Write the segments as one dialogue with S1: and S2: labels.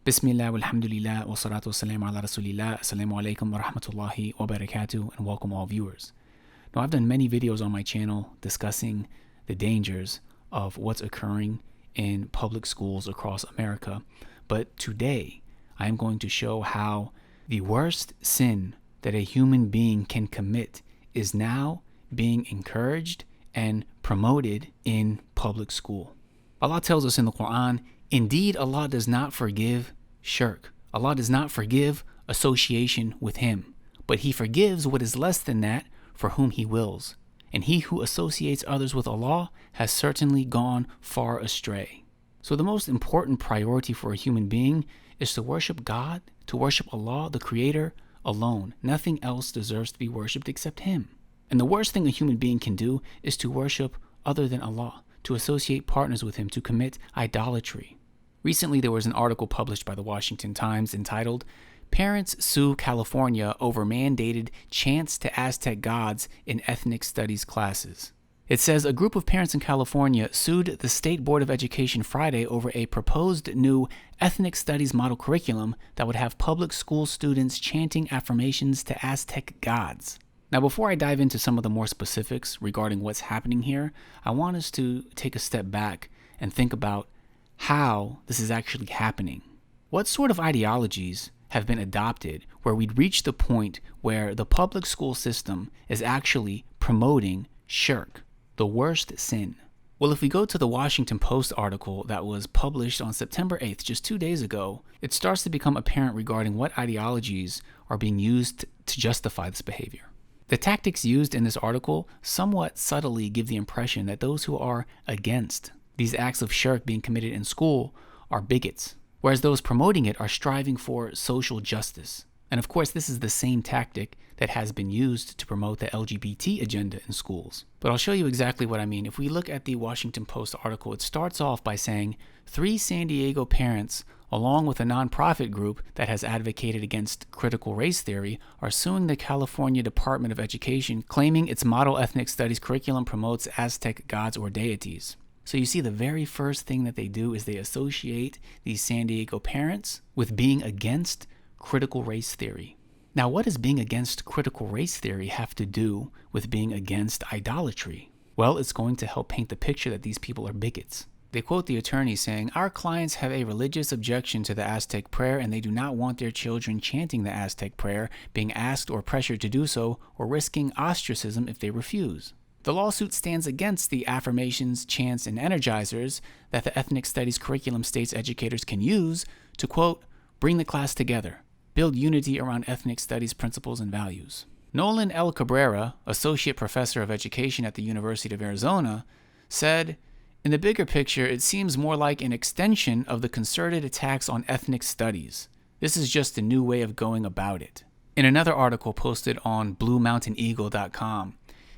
S1: Bismillah, walhamdulillah, wa salatu wassalamu ala rasulillah, assalamu alaikum wa rahmatullahi wa barakatuh, and welcome all viewers. Now, I've done many videos on my channel discussing the dangers of what's occurring in public schools across America, but today I am going to show how the worst sin that a human being can commit is now being encouraged and promoted in public school. Allah tells us in the Quran, indeed, Allah does not forgive shirk. Allah does not forgive association with Him, but He forgives what is less than that for whom He wills. And he who associates others with Allah has certainly gone far astray. So the most important priority for a human being is to worship God, to worship Allah, the Creator, alone. Nothing else deserves to be worshipped except Him. And the worst thing a human being can do is to worship other than Allah, to associate partners with Him, to commit idolatry. Recently, there was an article published by the Washington Times entitled, "Parents Sue California Over Mandated Chants to Aztec Gods in Ethnic Studies Classes." It says, a group of parents in California sued the State Board of Education Friday over a proposed new ethnic studies model curriculum that would have public school students chanting affirmations to Aztec gods. Now, before I dive into some of the more specifics regarding what's happening here, I want us to take a step back and think about how this is actually happening. What sort of ideologies have been adopted where we'd reach the point where the public school system is actually promoting shirk, the worst sin? Well, if we go to the Washington Post article that was published on September 8th, just 2 days ago, it starts to become apparent regarding what ideologies are being used to justify this behavior. The tactics used in this article somewhat subtly give the impression that those who are against these acts of shirk being committed in school are bigots, whereas those promoting it are striving for social justice. And of course, this is the same tactic that has been used to promote the LGBT agenda in schools. But I'll show you exactly what I mean. If we look at the Washington Post article, it starts off by saying 3 San Diego parents, along with a nonprofit group that has advocated against critical race theory, are suing the California Department of Education, claiming its model ethnic studies curriculum promotes Aztec gods or deities. So you see, the very first thing that they do is they associate these San Diego parents with being against critical race theory. Now, what does being against critical race theory have to do with being against idolatry? Well, it's going to help paint the picture that these people are bigots. They quote the attorney saying, "Our clients have a religious objection to the Aztec prayer, and they do not want their children chanting the Aztec prayer, being asked or pressured to do so, or risking ostracism if they refuse. The lawsuit stands against the affirmations, chants, and energizers that the ethnic studies curriculum states educators can use to, quote, bring the class together, build unity around ethnic studies principles and values." Nolan L. Cabrera, associate professor of education at the University of Arizona, said, "In the bigger picture, it seems more like an extension of the concerted attacks on ethnic studies. This is just a new way of going about it." In another article posted on BlueMountainEagle.com,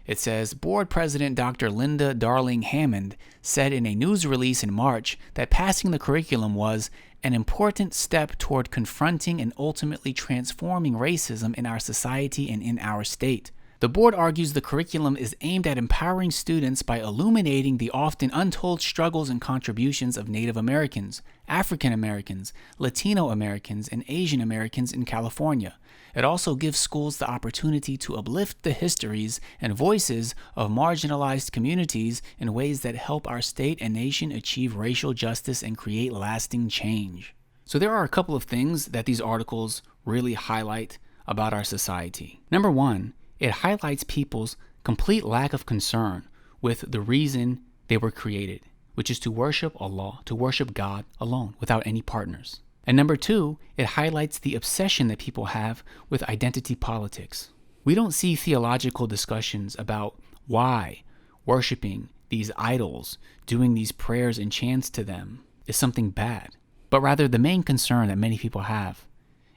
S1: it says, board president Dr. Linda Darling Hammond said in a news release in March that passing the curriculum was an important step toward confronting and ultimately transforming racism in our society and in our state. The board argues the curriculum is aimed at empowering students by illuminating the often untold struggles and contributions of Native Americans, African Americans, Latino Americans, and Asian Americans in California. It also gives schools the opportunity to uplift the histories and voices of marginalized communities in ways that help our state and nation achieve racial justice and create lasting change. So there are a couple of things that these articles really highlight about our society. Number one, it highlights people's complete lack of concern with the reason they were created, which is to worship Allah, to worship God alone, without any partners. And number two, it highlights the obsession that people have with identity politics. We don't see theological discussions about why worshiping these idols, doing these prayers and chants to them is something bad. But rather, the main concern that many people have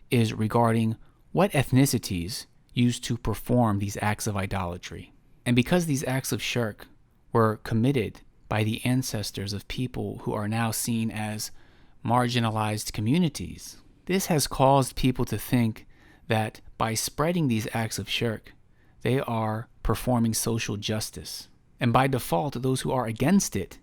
S1: is regarding what ethnicities used to perform these acts of idolatry. And because these acts of shirk were committed by the ancestors of people who are now seen as marginalized communities, this has caused people to think that by spreading these acts of shirk, they are performing social justice. And by default, those who are against it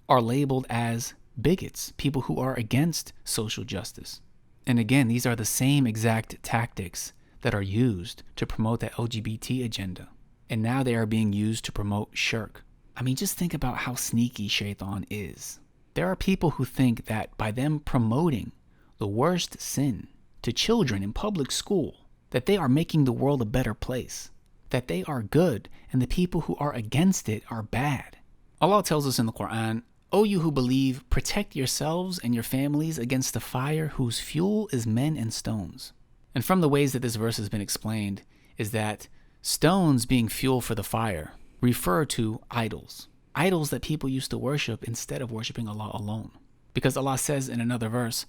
S1: are labeled as bigots, people who are against social justice. And again, these are the same exact tactics that are used to promote the LGBT agenda. And now they are being used to promote shirk. I mean, just think about how sneaky shaitan is. There are people who think that by them promoting the worst sin to children in public school, that they are making the world a better place, that they are good, and the people who are against it are bad. Allah tells us in the Quran, "O you who believe, protect yourselves and your families against the fire whose fuel is men and stones." And from the ways that this verse has been explained is that stones being fuel for the fire refer to idols. Idols that people used to worship instead of worshiping Allah alone. Because Allah says in another verse,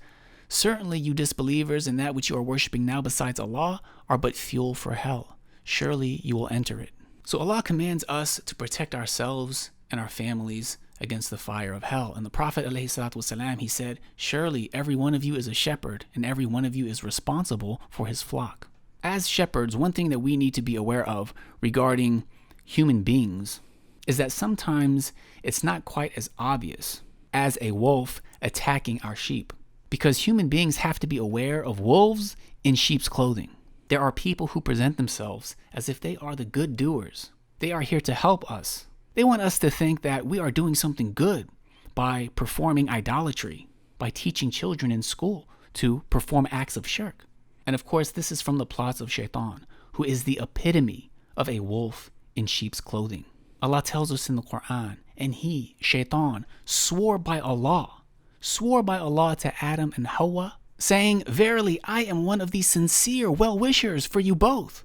S1: "Certainly you disbelievers and that which you are worshiping now besides Allah are but fuel for hell. Surely you will enter it." So Allah commands us to protect ourselves and our families against the fire of hell. And the Prophet ﷺ, he said, "Surely every one of you is a shepherd and every one of you is responsible for his flock." As shepherds, one thing that we need to be aware of regarding human beings is that sometimes it's not quite as obvious as a wolf attacking our sheep, because human beings have to be aware of wolves in sheep's clothing. There are people who present themselves as if they are the good doers. They are here to help us. They want us to think that we are doing something good by performing idolatry, by teaching children in school to perform acts of shirk. And of course, this is from the plots of shaitan, who is the epitome of a wolf in sheep's clothing. Allah tells us in the Quran, and he, shaitan, swore by Allah to Adam and Hawa, saying, "Verily, I am one of the sincere well-wishers for you both."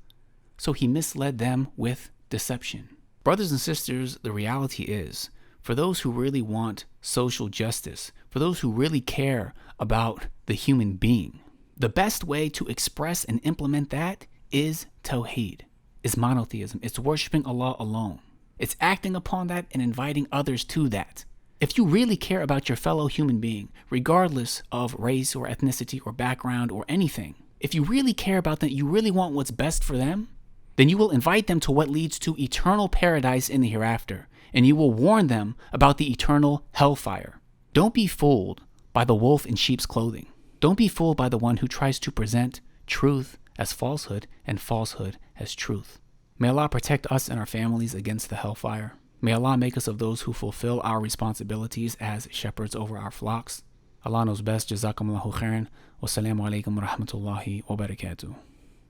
S1: So he misled them with deception. Brothers and sisters, the reality is, for those who really want social justice, for those who really care about the human being, the best way to express and implement that is Tawheed, is monotheism. It's worshiping Allah alone. It's acting upon that and inviting others to that. If you really care about your fellow human being, regardless of race or ethnicity or background or anything, if you really care about them, you really want what's best for them, then you will invite them to what leads to eternal paradise in the hereafter, and you will warn them about the eternal hellfire. Don't be fooled by the wolf in sheep's clothing. Don't be fooled by the one who tries to present truth as falsehood and falsehood as truth. May Allah protect us and our families against the hellfire. May Allah make us of those who fulfill our responsibilities as shepherds over our flocks. Allah knows best. JazakumAllahukhairan. Wassalamu alaikum wa rahmatullahi wa barakatuh.